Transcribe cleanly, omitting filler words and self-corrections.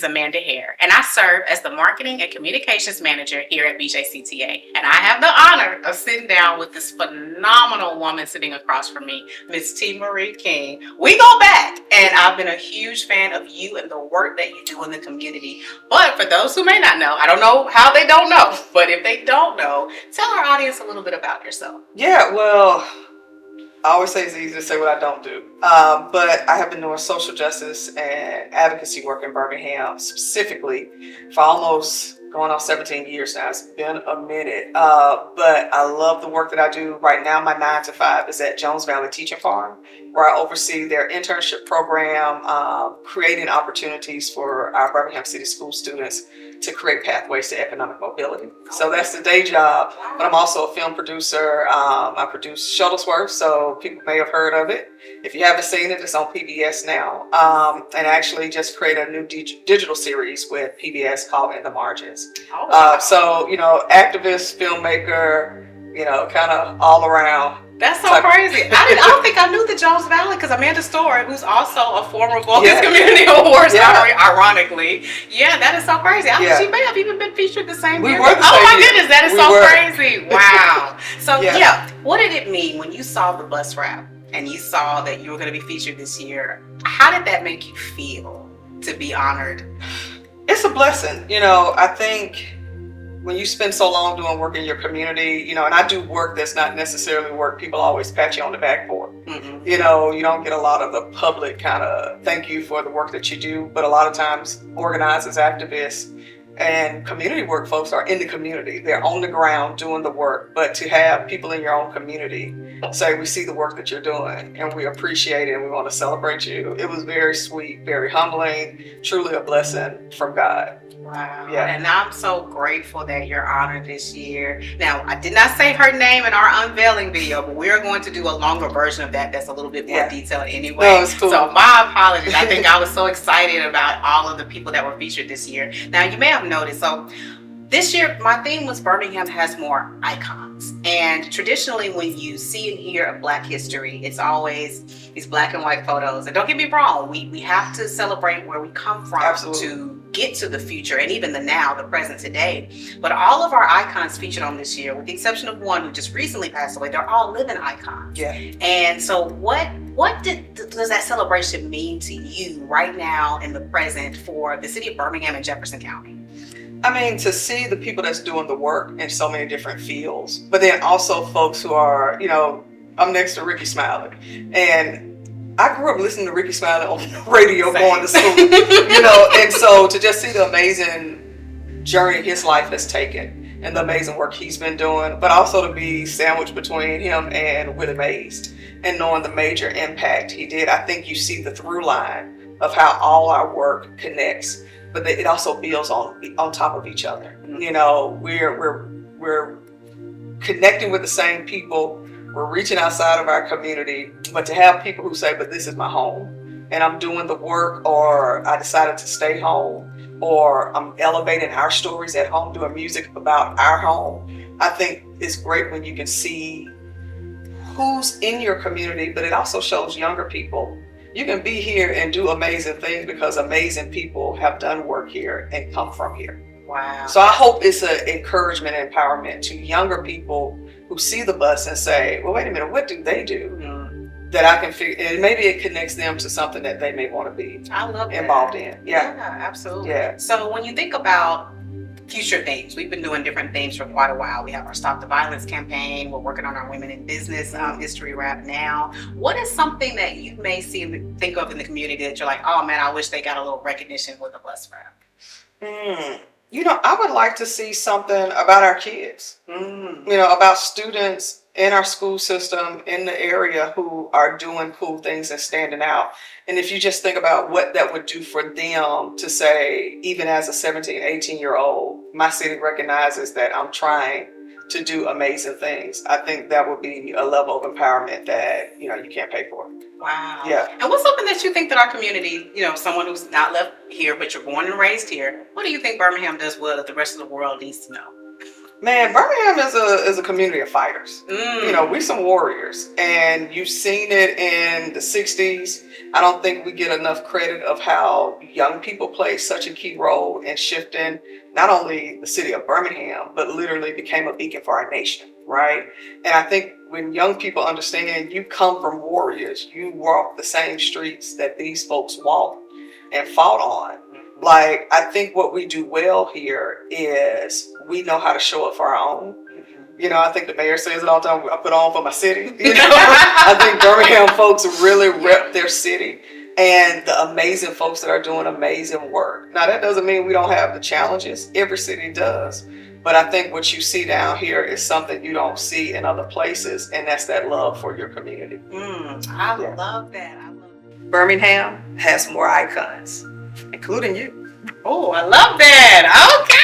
Amanda Hare, and I serve as the Marketing and Communications Manager here at BJCTA. And I have the honor of sitting down with this phenomenal woman sitting across from me, Miss T. Marie King. We go back, and I've been a huge fan of you and the work that you do in the community. But for those who may not know, I don't know how they don't know, but if they don't know, tell our audience a little bit about yourself. Yeah, well, I always say it's easy to say what I don't do, but I have been doing social justice and advocacy work in Birmingham specifically for almost going on 17 years now. It's been a minute, but I love the work that I do. Right now, my 9 to 5 is at Jones Valley Teaching Farm, where I oversee their internship program, creating opportunities for our Birmingham City School students to create pathways to economic mobility. So that's the day job, but I'm also a film producer. I produce Shuttlesworth, so people may have heard of it. If you haven't seen it, it's on PBS now. And I actually just created a new digital series with PBS called In the Margins. So, activist, filmmaker, kind of all around. That's so crazy. I don't think I knew the Jones Valley, because Amanda Story, who's also a former Vulcan Community Awards honoree, ironically. Yeah, that is so crazy. She may have even been featured the same year. Oh my goodness, that is crazy. Wow. So what did it mean when you saw the bus route and you saw that you were going to be featured this year? How did that make you feel to be honored? It's a blessing. I think when you spend so long doing work in your community, and I do work that's not necessarily work people always pat you on the back for. Mm-hmm. You don't get a lot of the public kind of thank you for the work that you do, but a lot of times organizers, activists, and community work folks are in the community. They're on the ground doing the work, but to have people in your own community say, we see the work that you're doing and we appreciate it and we want to celebrate you. It was very sweet, very humbling, truly a blessing from God. Wow. Yeah. And I'm so grateful that you're honored this year. Now, I did not say her name in our unveiling video, but we're going to do a longer version of that that's a little bit more detailed anyway. No, it's cool. So my apologies. I think I was so excited about all of the people that were featured this year. Now, you may have noticed, so this year, my theme was Birmingham Has More Icons. And traditionally, when you see and hear of Black history, it's always these black and white photos. And don't get me wrong, we have to celebrate where we come from to get to the future and even the now, the present today. But all of our icons featured on this year, with the exception of one who just recently passed away, they're all living icons. Yeah. And so what does that celebration mean to you right now in the present for the city of Birmingham and Jefferson County? I mean, to see the people that's doing the work in so many different fields, but then also folks who are, I'm next to Ricky Smiley, and I grew up listening to Ricky Smiley on the radio going to school, and so to just see the amazing journey his life has taken and the amazing work he's been doing, but also to be sandwiched between him and Willie Mays and knowing the major impact he did. I think you see the through line of how all our work connects, but it also builds on top of each other. We're connecting with the same people. We're reaching outside of our community, but to have people who say, but this is my home and I'm doing the work, or I decided to stay home, or I'm elevating our stories at home, doing music about our home. I think it's great when you can see who's in your community, but it also shows younger people you can be here and do amazing things because amazing people have done work here and come from here. Wow. So I hope it's an encouragement and empowerment to younger people who see the bus and say, well, wait a minute, what do they do that I can figure, and maybe it connects them to something that they may want to be involved in. Yeah, absolutely. Yeah. So when you think about future themes, we've been doing different themes for quite a while. We have our Stop the Violence campaign. We're working on our Women in Business history wrap now. What is something that you may think of in the community that you're like, oh man, I wish they got a little recognition with the bus wrap? I would like to see something about our kids, about students in our school system in the area who are doing cool things and standing out. And if you just think about what that would do for them to say, even as a 17, 18-year-old, my city recognizes that I'm trying to do amazing things. I think that would be a level of empowerment that, you can't pay for. Wow. Yeah. And what's something that you think that our community, someone who's not left here, but you're born and raised here, what do you think Birmingham does well that the rest of the world needs to know? Man, Birmingham is a community of fighters. Mm. You know, we some warriors, and you've seen it in the 60s. I don't think we get enough credit of how young people play such a key role in shifting not only the city of Birmingham, but literally became a beacon for our nation, right? And I think when young people understand you come from warriors, you walk the same streets that these folks walked and fought on. Like, I think what we do well here is we know how to show up for our own. You know, I think the mayor says it all the time, I put on for my city. You know, I think Birmingham folks really rep their city and the amazing folks that are doing amazing work. Now, that doesn't mean we don't have the challenges. Every city does. But I think what you see down here is something you don't see in other places, and that's that love for your community. I love that. Birmingham has more icons, including you. Oh, I love that. Okay.